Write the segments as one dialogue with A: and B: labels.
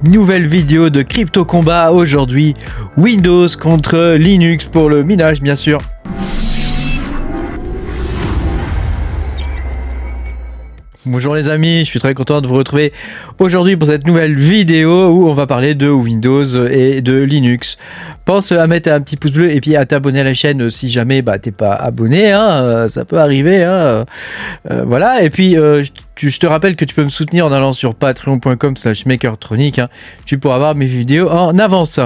A: Nouvelle vidéo de Crypto Combat aujourd'hui, Windows contre Linux pour le minage bien sûr. Bonjour les amis, je suis très content de vous retrouver aujourd'hui pour cette nouvelle vidéo où on va parler de Windows et de Linux. Pense à mettre un petit pouce bleu et puis à t'abonner à la chaîne si jamais t'es pas abonné, ça peut arriver. Voilà, et puis je te rappelle que tu peux me soutenir en allant sur patreon.com/makertronic. Tu pourras voir mes vidéos en avance.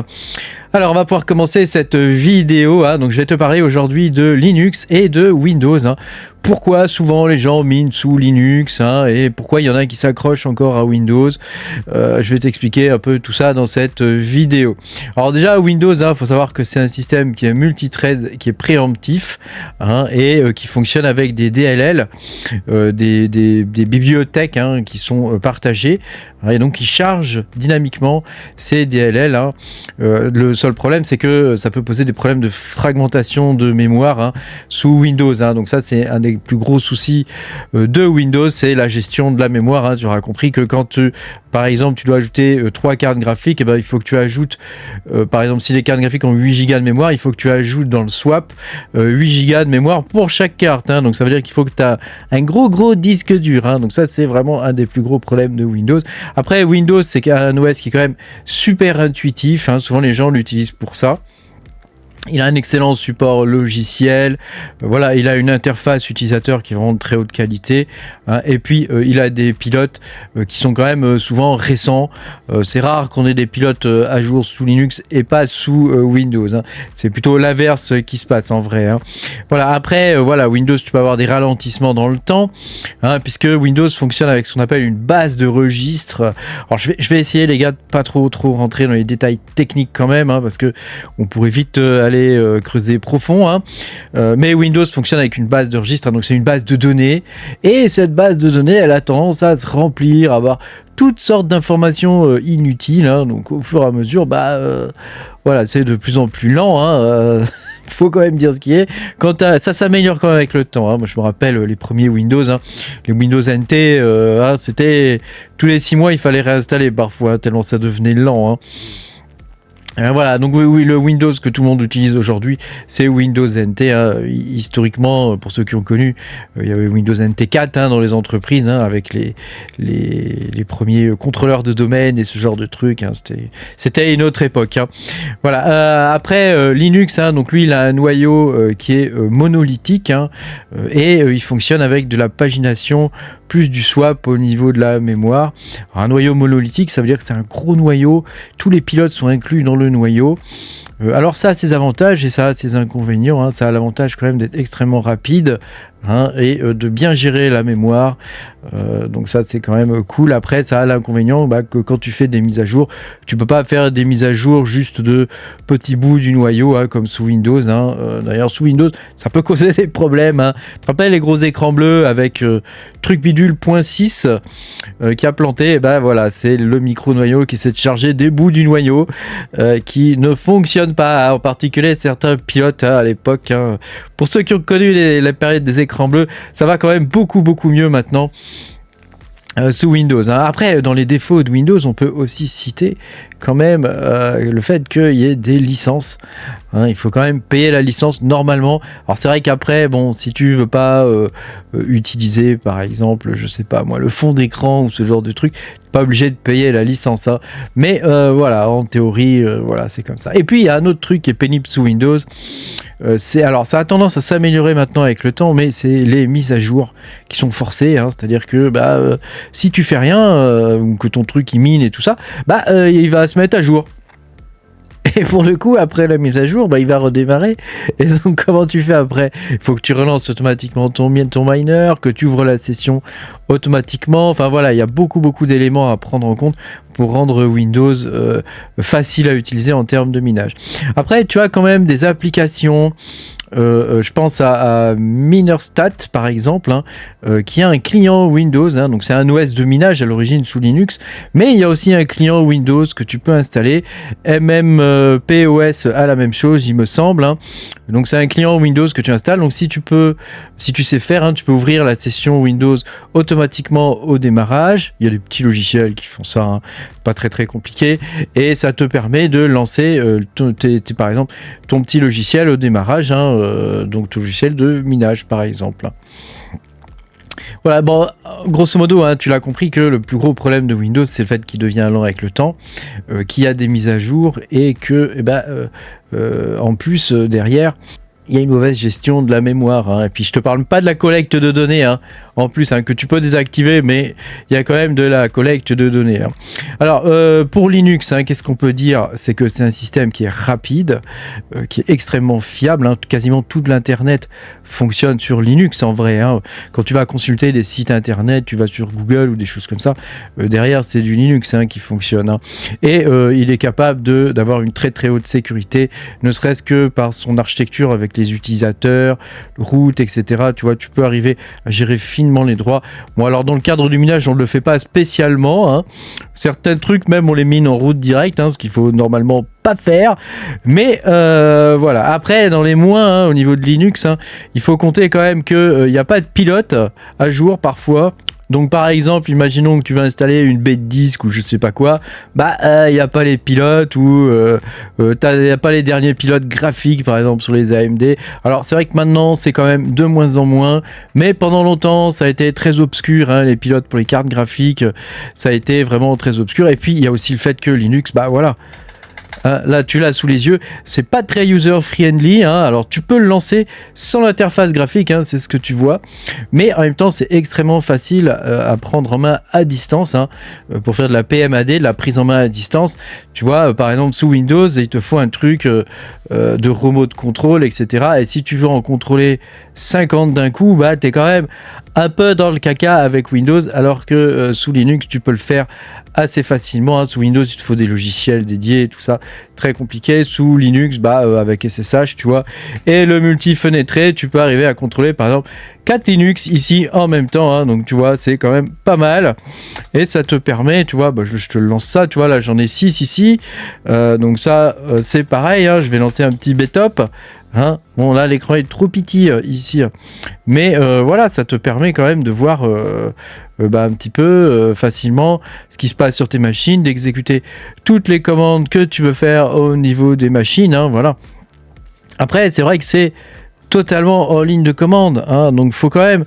A: Alors on va pouvoir commencer cette vidéo, donc je vais te parler aujourd'hui de Linux et de Windows. Pourquoi souvent les gens minent sous Linux et pourquoi il y en a qui s'accrochent encore à Windows. Je vais t'expliquer un peu tout ça dans cette vidéo. Alors déjà Windows, faut savoir que c'est un système qui est multithread, qui est préemptif et qui fonctionne avec des DLL, des bibliothèques qui sont partagées et donc qui chargent dynamiquement ces DLL. Le seul problème c'est que ça peut poser des problèmes de fragmentation de mémoire sous Windows. Donc ça c'est un des plus gros soucis de Windows, c'est la gestion de la mémoire. Tu auras compris que quand par exemple tu dois ajouter 3 cartes graphiques, il faut que tu ajoutes par exemple si les cartes graphiques ont 8 Go de mémoire, il faut que tu ajoutes dans le swap 8 Go de mémoire pour chaque carte. Donc ça veut dire qu'il faut que tu as un gros disque dur. Donc ça c'est vraiment un des plus gros problèmes de Windows. Après Windows c'est un OS qui est quand même super intuitif, souvent les gens l'utilisent pour ça. Il a un excellent support logiciel, voilà, il a une interface utilisateur qui est vraiment de très haute qualité, et puis il a des pilotes qui sont quand même souvent récents. C'est rare qu'on ait des pilotes à jour sous Linux et pas sous Windows. C'est plutôt l'inverse qui se passe en vrai. Voilà, après, Windows, tu peux avoir des ralentissements dans le temps, puisque Windows fonctionne avec ce qu'on appelle une base de registres. Alors je vais essayer les gars de pas trop rentrer dans les détails techniques quand même, parce que on pourrait vite aller creuser profond, mais Windows fonctionne avec une base de registres, donc c'est une base de données, et cette base de données elle a tendance à se remplir, à avoir toutes sortes d'informations inutiles, donc au fur et à mesure c'est de plus en plus lent. Faut quand même dire ce qui est. Ça s'améliore quand même avec le temps. Moi, je me rappelle les premiers Windows, les Windows NT, c'était tous les 6 mois, il fallait réinstaller parfois, tellement ça devenait lent. Voilà, donc oui, le Windows que tout le monde utilise aujourd'hui, c'est Windows NT. Historiquement, pour ceux qui ont connu, il y avait Windows NT 4 dans les entreprises, avec les premiers contrôleurs de domaine et ce genre de trucs. C'était une autre époque. Voilà. Après Linux, donc lui, il a un noyau qui est monolithique, et il fonctionne avec de la pagination plus du swap au niveau de la mémoire. Alors, un noyau monolithique, ça veut dire que c'est un gros noyau. Tous les pilotes sont inclus dans le noyau. Alors ça a ses avantages et ça a ses inconvénients. Ça a l'avantage quand même d'être extrêmement rapide et de bien gérer la mémoire. Donc ça c'est quand même cool. Après ça a l'inconvénient que quand tu fais des mises à jour, tu peux pas faire des mises à jour juste de petits bouts du noyau comme sous Windows. D'ailleurs sous Windows ça peut causer des problèmes. Tu te rappelles les gros écrans bleus avec truc bidule .6 qui a planté, voilà, c'est le micro noyau qui essaie de charger des bouts du noyau qui ne fonctionnent pas, en particulier certains pilotes à l'époque. Pour ceux qui ont connu la période des écrans bleus, ça va quand même beaucoup mieux maintenant sous Windows. Après, dans les défauts de Windows, on peut aussi citer quand même le fait qu'il y ait des licences. Il faut quand même payer la licence normalement. Alors c'est vrai qu'après, si tu veux pas utiliser par exemple, je sais pas moi, le fond d'écran ou ce genre de truc, t'es pas obligé de payer la licence. Mais voilà, en théorie, c'est comme ça. Et puis il y a un autre truc qui est pénible sous Windows. Alors ça a tendance à s'améliorer maintenant avec le temps, mais c'est les mises à jour qui sont forcées. C'est-à-dire que si tu fais rien ou que ton truc il mine et tout ça, il va se mettre à jour. Et pour le coup, après la mise à jour, il va redémarrer. Et donc, comment tu fais après ? Il faut que tu relances automatiquement ton miner, que tu ouvres la session automatiquement. Enfin voilà, il y a beaucoup d'éléments à prendre en compte pour rendre Windows facile à utiliser en termes de minage. Après, tu as quand même des applications Je pense à Minerstat par exemple, hein, qui a un client Windows, hein, donc c'est un OS de minage à l'origine sous Linux, mais il y a aussi un client Windows que tu peux installer. MMPOS a la même chose, il me semble, hein. Donc c'est un client Windows que tu installes. Donc si tu sais faire, hein, tu peux ouvrir la session Windows automatiquement au démarrage. Il y a des petits logiciels qui font ça, hein, pas très très compliqué, et ça te permet de lancer par exemple ton petit logiciel au démarrage, hein, donc ton logiciel de minage par exemple. Voilà, bon, grosso modo, hein, tu l'as compris que le plus gros problème de Windows, c'est le fait qu'il devient lent avec le temps, qu'il y a des mises à jour et que, en plus, derrière, il y a une mauvaise gestion de la mémoire, hein. Et puis je te parle pas de la collecte de données, hein, en plus, hein, que tu peux désactiver, mais il y a quand même de la collecte de données, hein. Alors pour Linux, hein, qu'est-ce qu'on peut dire? C'est que c'est un système qui est rapide, qui est extrêmement fiable, hein. Quasiment toute l'internet fonctionne sur Linux en vrai, hein. Quand tu vas consulter des sites internet, tu vas sur Google ou des choses comme ça, derrière c'est du Linux, hein, qui fonctionne, hein. Et il est capable d'avoir une très très haute sécurité, ne serait-ce que par son architecture avec les utilisateurs, route, etc. Tu vois, tu peux arriver à gérer finement les droits. Bon, alors dans le cadre du minage, on ne le fait pas spécialement, hein. Certains trucs, même, on les mine en route directe, hein, ce qu'il faut normalement pas faire. Mais voilà. Après, dans les moins, hein, au niveau de Linux, hein, il faut compter quand même qu'il n'y a pas de pilote à jour parfois. Donc par exemple, imaginons que tu vas installer une baie de disque ou je sais pas quoi, il n'y a pas les pilotes ou il n'y a pas les derniers pilotes graphiques par exemple sur les AMD. Alors c'est vrai que maintenant c'est quand même de moins en moins, mais pendant longtemps ça a été très obscur, hein, les pilotes pour les cartes graphiques, ça a été vraiment très obscur. Et puis il y a aussi le fait que Linux, voilà. Là tu l'as sous les yeux, c'est pas très user friendly, hein. Alors tu peux le lancer sans l'interface graphique, hein, c'est ce que tu vois, mais en même temps c'est extrêmement facile à prendre en main à distance, hein, pour faire de la PMAD, de la prise en main à distance. Tu vois, par exemple sous Windows il te faut un truc de remote control, etc. Et si tu veux en contrôler 50 d'un coup, t'es quand même un peu dans le caca avec Windows, alors que sous Linux tu peux le faire assez facilement, hein. Sous Windows il te faut des logiciels dédiés, tout ça, très compliqué. Sous Linux, avec SSH, tu vois, et le multi-fenêtré, tu peux arriver à contrôler par exemple 4 Linux ici en même temps, hein. Donc tu vois, c'est quand même pas mal, et ça te permet, tu vois, je te lance ça, tu vois, là j'en ai 6 ici, donc ça c'est pareil, hein. Je vais lancer un petit B-top, hein. Bon là l'écran est trop petit ici, mais voilà, ça te permet quand même de voir un petit peu facilement ce qui se passe sur tes machines, d'exécuter toutes les commandes que tu veux faire au niveau des machines, hein, voilà. Après c'est vrai que c'est totalement en ligne de commande, hein, donc faut quand même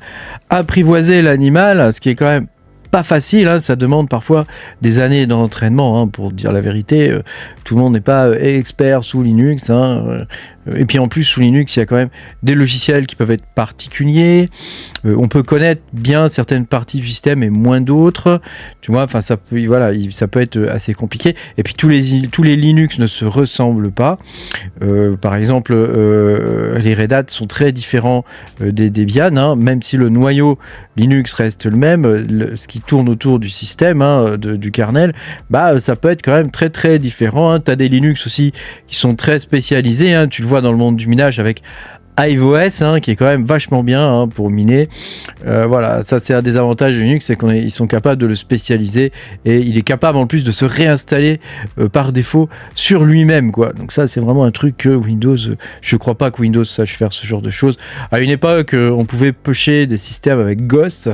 A: apprivoiser l'animal, ce qui est quand même pas facile, hein. Ça demande parfois des années d'entraînement, hein, pour dire la vérité. Tout le monde n'est pas expert sous Linux, hein. Et puis en plus sous Linux il y a quand même des logiciels qui peuvent être particuliers, on peut connaître bien certaines parties du système et moins d'autres, tu vois, enfin ça peut être assez compliqué. Et puis tous les Linux ne se ressemblent pas, par exemple les Red Hat sont très différents des Debian, hein, même si le noyau Linux reste le même, ce qui tourne autour du système, hein, du kernel, ça peut être quand même très très différent, hein. Tu as des Linux aussi qui sont très spécialisés, hein, tu le vois dans le monde du minage avec iOS, hein, qui est quand même vachement bien, hein, pour miner. Voilà, ça c'est un des avantages de Linux, c'est qu'ils sont capables de le spécialiser et il est capable en plus de se réinstaller par défaut sur lui-même, quoi. Donc ça c'est vraiment un truc que Windows, je crois pas que Windows sache faire ce genre de choses. À une époque, on pouvait pusher des systèmes avec Ghost,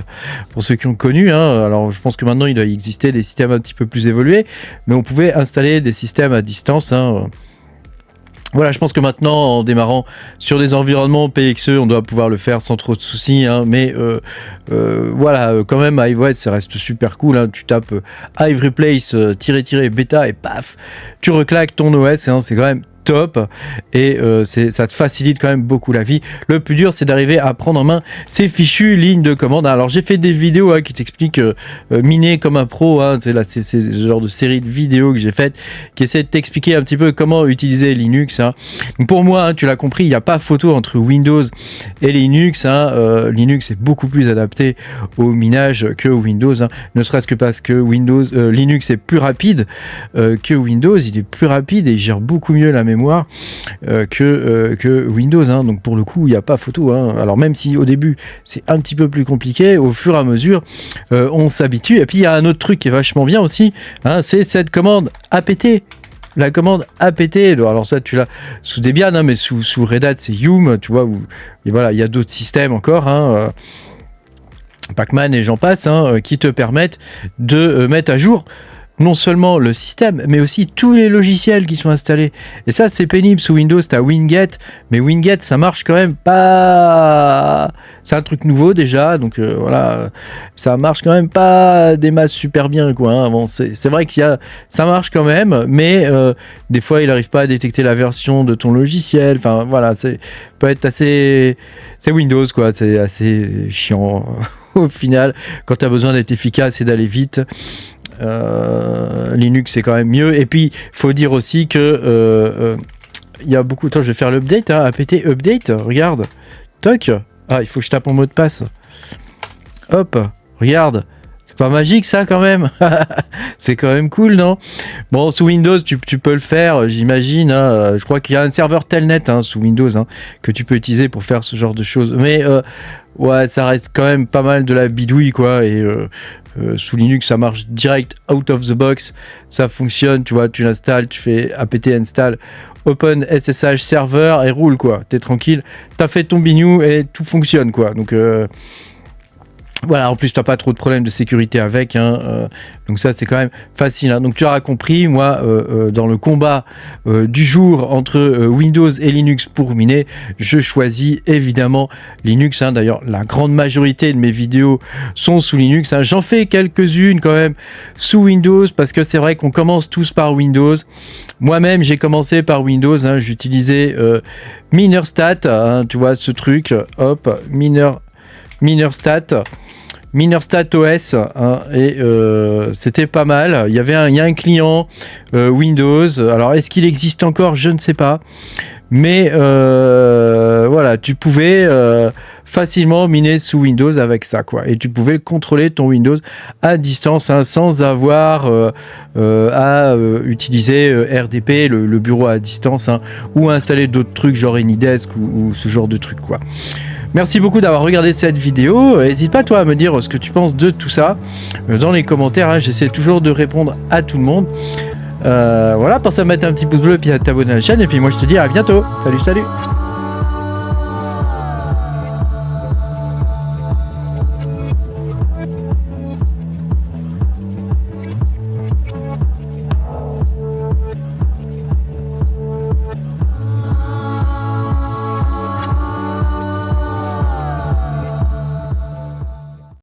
A: pour ceux qui ont connu, hein. Alors je pense que maintenant il doit exister des systèmes un petit peu plus évolués, mais on pouvait installer des systèmes à distance, hein. Voilà, je pense que maintenant, en démarrant sur des environnements PXE, on doit pouvoir le faire sans trop de soucis, hein, mais voilà, quand même, iOS, ça reste super cool, hein. Tu tapes Hive Replace --bêta et paf, tu reclaques ton OS, hein, c'est quand même top, et ça te facilite quand même beaucoup la vie. Le plus dur c'est d'arriver à prendre en main ces fichues lignes de commande. Alors j'ai fait des vidéos, hein, qui t'expliquent miner comme un pro, hein. C'est ce genre de série de vidéos que j'ai faites qui essaie de t'expliquer un petit peu comment utiliser Linux, hein. Donc pour moi, hein, tu l'as compris, il n'y a pas photo entre Windows et Linux, hein. Linux est beaucoup plus adapté au minage que Windows, hein. Ne serait-ce que parce que Linux est plus rapide que Windows, il est plus rapide et il gère beaucoup mieux la mémoire mémoire que Windows, hein. Donc pour le coup, il n'y a pas photo, hein. Alors même si au début, c'est un petit peu plus compliqué, au fur et à mesure, on s'habitue. Et puis il y a un autre truc qui est vachement bien aussi, hein, c'est cette commande apt. La commande apt, alors ça tu l'as sous Debian, hein, mais sous Red Hat c'est Yum, tu vois, et voilà, il y a d'autres systèmes encore, hein, Pacman et j'en passe, hein, qui te permettent de mettre à jour non seulement le système, mais aussi tous les logiciels qui sont installés. Et ça, c'est pénible. Sous Windows, tu as Winget, mais Winget, ça marche quand même pas... C'est un truc nouveau déjà, donc voilà, ça marche quand même pas des masses super bien, quoi, hein. Bon, c'est vrai que ça marche quand même, mais des fois, il n'arrive pas à détecter la version de ton logiciel. Enfin, voilà, peut être assez... C'est Windows, quoi, c'est assez chiant au final, quand tu as besoin d'être efficace et d'aller vite. Linux c'est quand même mieux, et puis faut dire aussi que il y a beaucoup de temps, je vais faire l'update, hein, apt update, regarde, toc, ah il faut que je tape mon mot de passe, hop, regarde, c'est pas magique ça quand même. C'est quand même cool, non? Bon, sous Windows tu peux le faire, j'imagine, hein. Je crois qu'il y a un serveur Telnet, hein, sous Windows, hein, que tu peux utiliser pour faire ce genre de choses, mais ouais, ça reste quand même pas mal de la bidouille, quoi, et sous Linux, ça marche direct out of the box, ça fonctionne, tu vois, tu l'installes, tu fais apt install open SSH server et roule, quoi, t'es tranquille, t'as fait ton bignou et tout fonctionne, quoi, donc voilà, en plus t'as pas trop de problèmes de sécurité avec, hein, donc ça c'est quand même facile, hein. Donc tu auras compris, moi dans le combat du jour entre Windows et Linux pour miner, je choisis évidemment Linux, hein. D'ailleurs la grande majorité de mes vidéos sont sous Linux, hein. J'en fais quelques-unes quand même sous Windows, parce que c'est vrai qu'on commence tous par Windows. Moi-même j'ai commencé par Windows, hein. J'utilisais Minerstat, hein, tu vois ce truc, hop, Minerstat OS, hein, et c'était pas mal. Il y a un client Windows. Alors est-ce qu'il existe encore? Je ne sais pas. Mais voilà, tu pouvais facilement miner sous Windows avec ça, quoi. Et tu pouvais contrôler ton Windows à distance, hein, sans avoir à utiliser RDP, le bureau à distance, hein, ou installer d'autres trucs genre AnyDesk ou ce genre de trucs, quoi. Merci beaucoup d'avoir regardé cette vidéo. N'hésite pas toi à me dire ce que tu penses de tout ça dans les commentaires, hein. J'essaie toujours de répondre à tout le monde. Voilà, pense à mettre un petit pouce bleu et puis à t'abonner à la chaîne. Et puis moi je te dis à bientôt. Salut, salut.